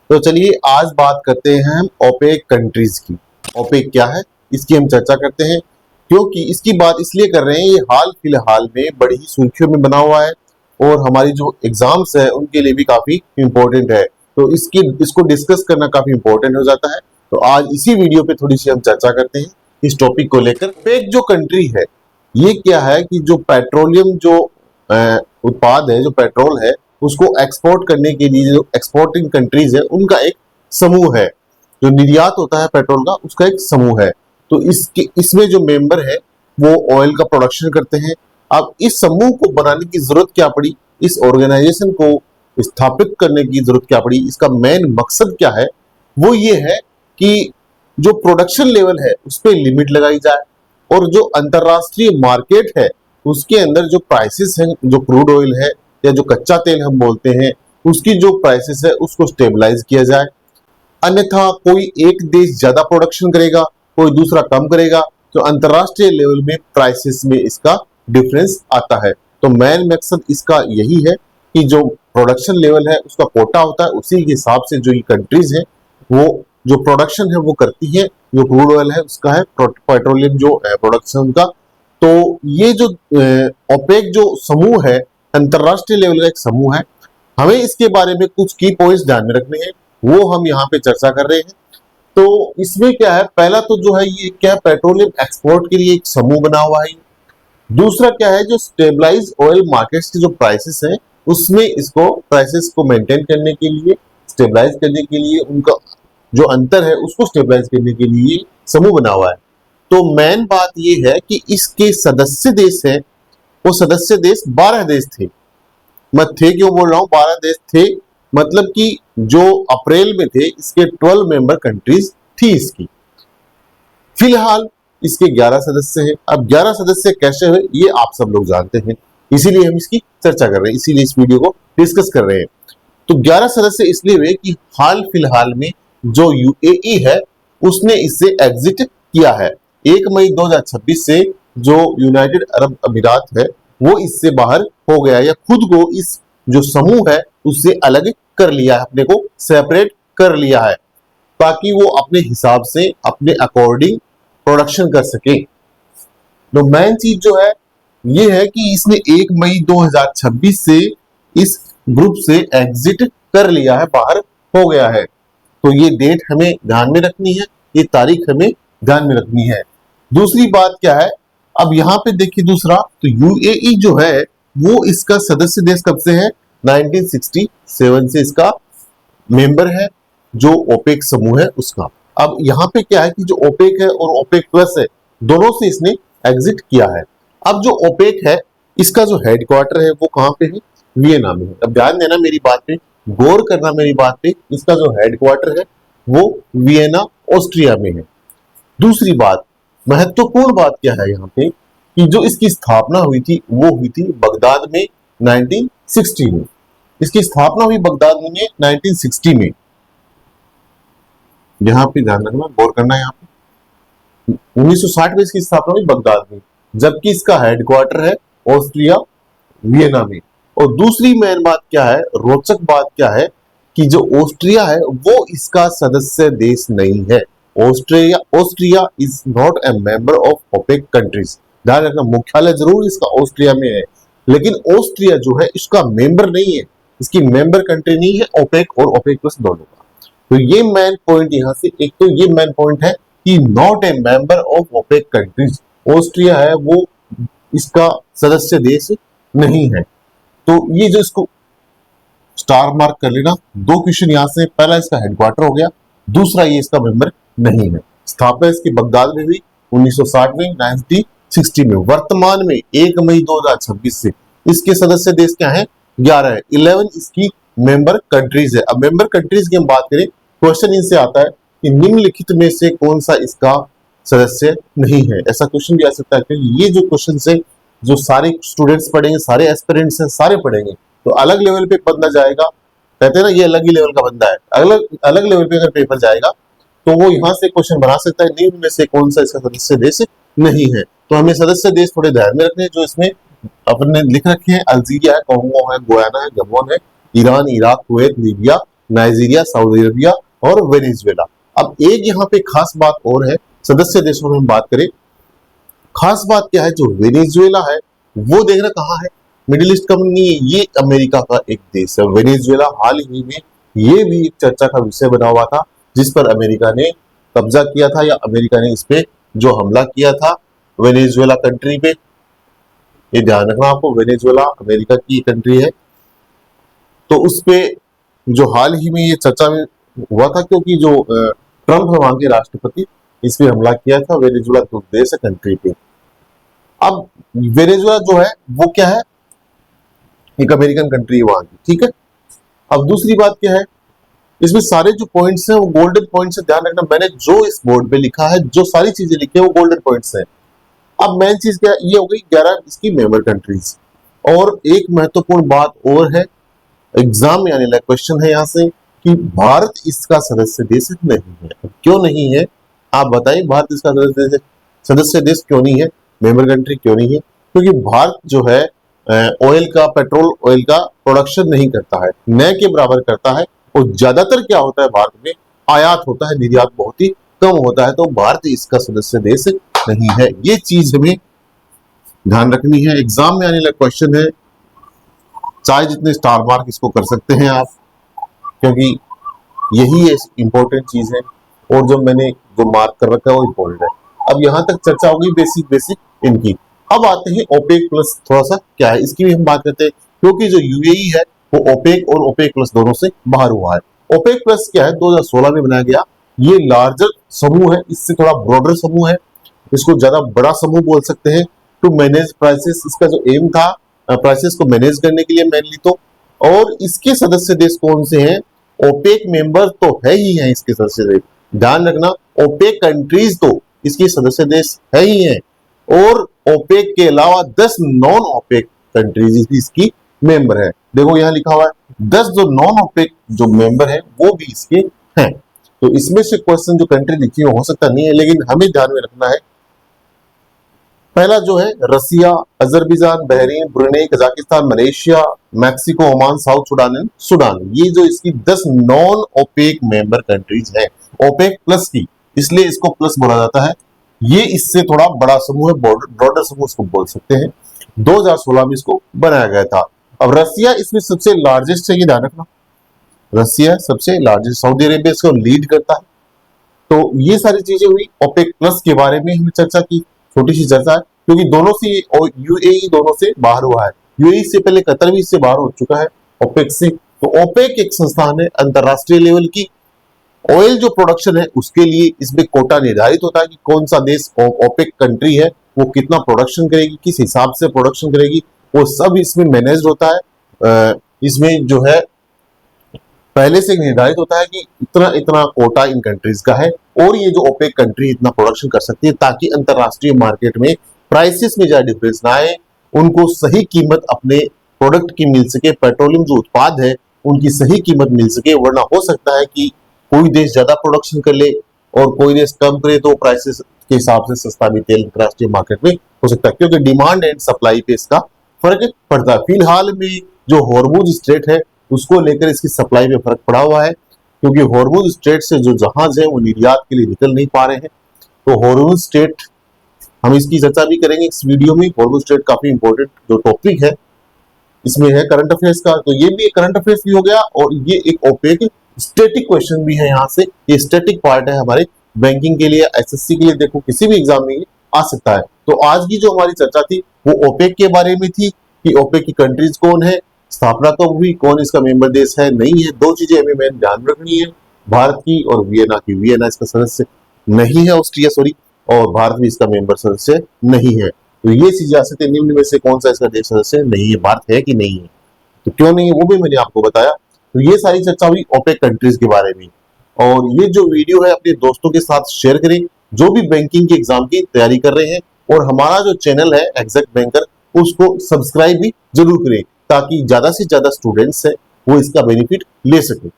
तो चलिए आज बात करते हैं हम ओपेक कंट्रीज की। ओपेक क्या है इसकी हम चर्चा करते हैं, क्योंकि इसकी बात इसलिए कर रहे हैं ये हाल फिलहाल में बड़ी ही सुर्खियों में बना हुआ है और हमारी जो एग्जाम्स है उनके लिए भी काफी इंपॉर्टेंट है। तो इसको डिस्कस करना काफी इंपॉर्टेंट हो जाता है। तो आज इसी वीडियो पे थोड़ी सी हम चर्चा करते हैं इस टॉपिक को लेकर। ओपेक जो कंट्री है ये क्या है कि जो पेट्रोलियम जो उत्पाद है, जो पेट्रोल है, उसको एक्सपोर्ट करने के लिए जो एक्सपोर्टिंग कंट्रीज है उनका एक समूह है। जो निर्यात होता है पेट्रोल का उसका एक समूह है। तो इसमें जो मेंबर है वो ऑयल का प्रोडक्शन करते हैं। अब इस समूह को बनाने की जरूरत क्या पड़ी, इस ऑर्गेनाइजेशन को स्थापित करने की जरूरत क्या पड़ी, इसका मेन मकसद क्या है, वो ये है कि जो प्रोडक्शन लेवल है उस पर लिमिट लगाई जाए और जो अंतरराष्ट्रीय मार्केट है उसके अंदर जो प्राइसेस हैं, जो क्रूड ऑयल है या जो कच्चा तेल हम बोलते हैं, उसकी जो प्राइसेस है उसको स्टेबलाइज किया जाए। अन्यथा कोई एक देश ज्यादा प्रोडक्शन करेगा, कोई दूसरा कम करेगा, तो अंतरराष्ट्रीय लेवल में प्राइसेस में इसका डिफरेंस आता है। तो मेन मकसद इसका यही है कि जो प्रोडक्शन लेवल है उसका कोटा होता है, उसी के हिसाब से जो ये कंट्रीज है वो जो प्रोडक्शन है वो करती है। जो क्रूड ऑयल है उसका है, पेट्रोलियम जो प्रोडक्शन का। तो ये जो ओपेक जो समूह है अंतरराष्ट्रीय लेवल का एक समूह है। हमें इसके बारे में कुछ की पॉइंट्स ध्यान में रखने हैं, वो हम यहाँ पे चर्चा कर रहे हैं। तो इसमें क्या है, पहला तो जो है ये क्या, पेट्रोलियम एक्सपोर्ट के लिए एक समूह बना हुआ है। दूसरा क्या है, जो स्टेबलाइज ऑयल मार्केट्स की जो प्राइसेस हैं उसमें इसको प्राइसेस को मेंटेन करने के लिए, स्टेबलाइज करने के लिए, उनका जो अंतर है उसको स्टेबलाइज करने के लिए समूह बना हुआ है। तो मेन बात ये है कि इसके सदस्य देश है, वो सदस्य देश 12 देश थे। मैं थे क्यों बोल रहा हूं, 12 देश थे मतलब कि जो अप्रैल में थे इसके 12 मेंबर कंट्रीज थी इसकी। फिलहाल इसके 11 सदस्य हैं। अब 11 सदस्य कैसे हुए ये आप सब लोग जानते हैं, इसीलिए हम इसकी चर्चा कर रहे हैं, इसीलिए इस वीडियो को डिस्कस कर रहे हैं। तो 11 सदस्य इसलिए हुए कि हाल फिलहाल में जो यूएई है उसने इससे एग्जिट किया है। 1 मई 2026 से जो यूनाइटेड अरब अमीरात है वो इससे बाहर हो गया, या खुद को इस जो समूह है उससे अलग कर लिया है, अपने को सेपरेट कर लिया है, ताकि वो अपने हिसाब से अपने अकॉर्डिंग प्रोडक्शन कर सके। तो मेन चीज जो है ये है कि इसने 1 मई 2026 से इस ग्रुप से एग्जिट कर लिया है, बाहर हो गया है। तो ये डेट हमें ध्यान में रखनी है, ये तारीख हमें ध्यान में रखनी है। दूसरी बात क्या है, अब यहाँ पे देखिए दूसरा, तो यूएई जो है वो इसका सदस्य देश कब से है, 1967 से इसका मेंबर है जो ओपेक समूह है उसका। अब यहाँ पे क्या है कि जो ओपेक है और ओपेक प्लस है दोनों से इसने एग्जिट किया है। अब जो ओपेक है इसका जो हेडक्वार्टर है वो कहाँ पे है, वियना में है। अब ध्यान देना मेरी बात पे, गौर करना मेरी बात पे, इसका जो हेडक्वार्टर है वो वियना ऑस्ट्रिया में है। दूसरी बात, महत्वपूर्ण बात क्या है यहाँ पे कि जो इसकी स्थापना हुई थी वो हुई थी बगदाद में 1960 में। इसकी स्थापना हुई बगदाद में 1960 में। यहाँ पे ध्यान रखना, गौर करना है यहाँ पे 1960 में इसकी स्थापना हुई बगदाद में, जबकि इसका हेडक्वार्टर है ऑस्ट्रिया वियना में। और दूसरी मेन बात क्या है, रोचक बात क्या है कि जो ऑस्ट्रिया है वो इसका सदस्य देश नहीं है। Austria is not a member of OPEC countries. ध्यान रखना, मुख्यालय जरूर इसका ऑस्ट्रिया में है, लेकिन ऑस्ट्रिया जो है इसका मेंबर नहीं है, इसकी मेंबर कंट्री नहीं है ओपेक और ओपेक प्लस दोनों का। तो ये मेन पॉइंट यहाँ से, एक तो ये मेन पॉइंट है कि not a member of OPEC countries. Austria है वो इसका सदस्य देश नहीं है। तो ये जो इसको स्टार मार्क कर लेना, दो क्वेश्चन यहाँ से, पहला इसका हेडक्वार्टर हो गया, दूसरा ये इसका मेंबर नहीं है। स्थापना इसकी बगदाद में हुई 1960 में, 1960 में। वर्तमान में 1 मई 2026 से इसके सदस्य देश क्या है, 11 है। 11 इसकी मेंबर कंट्रीज है। अब मेंबर कंट्रीज की हम बात करें, क्वेश्चन इनसे आता है कि निम्नलिखित में से कौन सा इसका सदस्य नहीं है। ऐसा क्वेश्चन भी आ सकता है, क्योंकि ये जो क्वेश्चन से जो सारे स्टूडेंट्स पढ़ेंगे, सारे एस्पिरेंट्स हैं, सारे पढ़ेंगे तो अलग लेवल पे बंदा जाएगा, कहते हैं ना ये अलग ही लेवल का बंदा है, अलग अलग लेवल पे अगर पेपर जाएगा तो वो यहाँ से क्वेश्चन बना सकता है, निम्न में से कौन सा इसका सदस्य देश नहीं है। तो हमें सदस्य देश थोड़े ध्यान में रखने हैं, जो इसमें अपने लिख रखे हैं, अल्जीरिया है, कोंगो है, गुयाना है, गबोन है, Iran, Iraq, Kuwait, Libya, Nigeria, Saudi Arabia और वेनेजुएला। अब एक यहाँ पे खास बात और है, सदस्य देशों में हम बात करें, खास बात क्या है, जो वेनेजुएला है वो देखना कहाँ है, मिडिल ईस्ट का नहीं है, ये अमेरिका का एक देश है वेनेजुएला। हाल ही में ये भी एक चर्चा का विषय बना हुआ था, जिस पर अमेरिका ने कब्जा किया था, या अमेरिका ने इस पे जो हमला किया था वेनेजुएला कंट्री पे। ये ध्यान रखना आपको, वेनेजुएला अमेरिका की कंट्री है। तो उस पे जो हाल ही में ये चर्चा में हुआ था, क्योंकि जो ट्रंप है वहां के राष्ट्रपति, इस पे हमला किया था वेनेजुएला जो देश है कंट्री पे। अब वेनेजुएला जो है वो क्या है, एक अमेरिकन कंट्री है वहां की, ठीक है। अब दूसरी बात क्या है, इसमें सारे जो पॉइंट्स हैं वो गोल्डन पॉइंट्स है, ध्यान रखना, मैंने जो इस बोर्ड पे लिखा है, जो सारी चीजें लिखी है वो गोल्डन पॉइंट्स हैं। अब मेन चीज क्या ये हो गई 11 इसकी मेंबर कंट्रीज। और एक महत्वपूर्ण बात और है, एग्जाम में आने वाला क्वेश्चन है यहाँ से कि भारत इसका सदस्य देश नहीं है। क्यों नहीं है आप बताइए, भारत इसका सदस्य देश क्यों नहीं है, मेंबर कंट्री क्यों नहीं है? क्योंकि भारत जो है ऑयल का, पेट्रोल ऑयल का प्रोडक्शन नहीं करता है, न के बराबर करता है। और ज्यादातर क्या होता है भारत में, आयात होता है, निर्यात बहुत ही कम होता है। तो भारत इसका सदस्य देश नहीं है, ये चीज हमें ध्यान रखनी है। एग्जाम में आने वाला क्वेश्चन है, चाहे जितने स्टार मार्क इसको कर सकते हैं आप, क्योंकि यही इंपॉर्टेंट चीज है। और जो मैंने जो मार्क कर रखा है वो इंपॉर्टेंट है। अब यहां तक चर्चा होगी बेसिक इनकी। अब आते हैं ओपेक प्लस, थोड़ा सा क्या है इसकी भी हम बात करते हैं, क्योंकि जो यूएई है वो ओपेक और ओपेक प्लस दोनों से बाहर हुआ है। ओपेक प्लस क्या है, 2016 में बनाया गया। ये लार्जर समूह है, इससे थोड़ा ब्रॉडर समूह है, इसको ज्यादा बड़ा समूह बोल सकते हैं। टू मैनेज प्राइसेस, इसका जो एम था प्राइसेस को मैनेज करने के लिए मेनली तो। और इसके सदस्य देश कौन से हैं, ओपेक मेंबर तो है ही है इसके सदस्य देश, ध्यान रखना, ओपेक कंट्रीज तो इसके सदस्य देश है ही है। और ओपेक के अलावा 10 नॉन ओपेक कंट्रीज इसकी मेंबर है। देखो यहाँ लिखा हुआ है 10 जो नॉन ओपेक जो मेंबर है वो भी इसके हैं। तो इसमें से क्वेश्चन जो कंट्री लिखी हो सकता नहीं है, लेकिन हमें ध्यान में रखना है। पहला जो है Russia, Azerbaijan, Bahrain, Brunei, Kazakhstan, Malaysia, Mexico, Oman, South Sudan, Sudan. ये जो इसकी 10 नॉन ओपेक मेंबर कंट्रीज हैं ओपेक प्लस की, इसलिए इसको प्लस बोला जाता है। ये इससे थोड़ा बड़ा समूह है, ब्रॉडर समूह इसको बोल सकते हैं। 2016 में इसको बनाया गया था। अब रसिया इसमें सबसे लार्जेस्ट है, ये ध्यान रखना, रसिया सबसे लार्जेस्ट, सऊदी अरेबिया इसको लीड करता है। तो ये सारी चीजें हुई। ओपेक प्लस के बारे में हमने चर्चा की, छोटी सी चर्चा है, क्योंकि दोनों से और यूएई दोनों से बाहर हुआ है। यूएई से पहले कतर भी इससे बाहर हो चुका है ओपेक से। तो ओपेक एक संस्थान है अंतरराष्ट्रीय लेवल की, ऑयल जो प्रोडक्शन है उसके लिए इसमें कोटा निर्धारित होता है कि कौन सा देश ओपेक कंट्री है वो कितना प्रोडक्शन करेगी, किस हिसाब से प्रोडक्शन करेगी, वो सब इसमें मैनेज होता है। इसमें जो है पहले से निर्धारित होता है कि इतना इतना कोटा इन कंट्रीज का है, और ये जो ओपेक कंट्री इतना प्रोडक्शन कर सकती है, ताकि अंतरराष्ट्रीय मार्केट में प्राइसेस में ज्यादा डिफरेंस ना आए, उनको सही कीमत अपने प्रोडक्ट की मिल सके, पेट्रोलियम जो उत्पाद है उनकी सही कीमत मिल सके। वरना हो सकता है कि कोई देश ज्यादा प्रोडक्शन कर ले और कोई देश कम करे, तो प्राइसेस के हिसाब से सस्ता भी तेल अंतरराष्ट्रीय मार्केट में हो सकता है, क्योंकि डिमांड एंड सप्लाई पे इसका फर्क पड़ता है। फिलहाल में जो हॉर्मुज स्ट्रेट है उसको लेकर इसकी सप्लाई में फर्क पड़ा हुआ है, क्योंकि हॉर्मुज स्ट्रेट से जो जहाज है वो निर्यात के लिए निकल नहीं पा रहे हैं। तो हॉर्मुज स्ट्रेट हम इसकी चर्चा भी करेंगे इस वीडियो में। हॉर्मुज स्ट्रेट काफी इंपॉर्टेंट जो टॉपिक है इसमें है करंट अफेयर्स का, तो ये भी एक करंट अफेयर्स भी हो गया, और ये एक ओपेक स्टैटिक क्वेश्चन भी है यहाँ से। ये स्टैटिक पार्ट है हमारे बैंकिंग के लिए, एसएससी के लिए, देखो किसी भी एग्जाम में ये आ सकता है। तो आज की जो हमारी चर्चा थी वो ओपेक के बारे में थी, कि ओपेक की कंट्रीज कौन है, स्थापना कब हुई, कौन इसका मेंबर देश है नहीं है। दो चीजें हमें मेन ध्यान रखनी है, भारत की और वियना की। वियना इसका सदस्य नहीं है, ऑस्ट्रिया सॉरी, और भारत भी इसका मेंबर सदस्य नहीं है। तो ये चीजें आ सकती है, निम्न में से कौन सा इसका देश सदस्य नहीं है, भारत है कि नहीं है, तो क्यों नहीं है वो भी मैंने आपको बताया। तो ये सारी चर्चा हुई ओपेक कंट्रीज के बारे में। और ये जो वीडियो है अपने दोस्तों के साथ शेयर करें जो भी बैंकिंग के एग्जाम की तैयारी कर रहे हैं, और हमारा जो चैनल है एग्जैक्ट बैंकर उसको सब्सक्राइब भी जरूर करें, ताकि ज्यादा से ज्यादा स्टूडेंट्स है वो इसका बेनिफिट ले सके।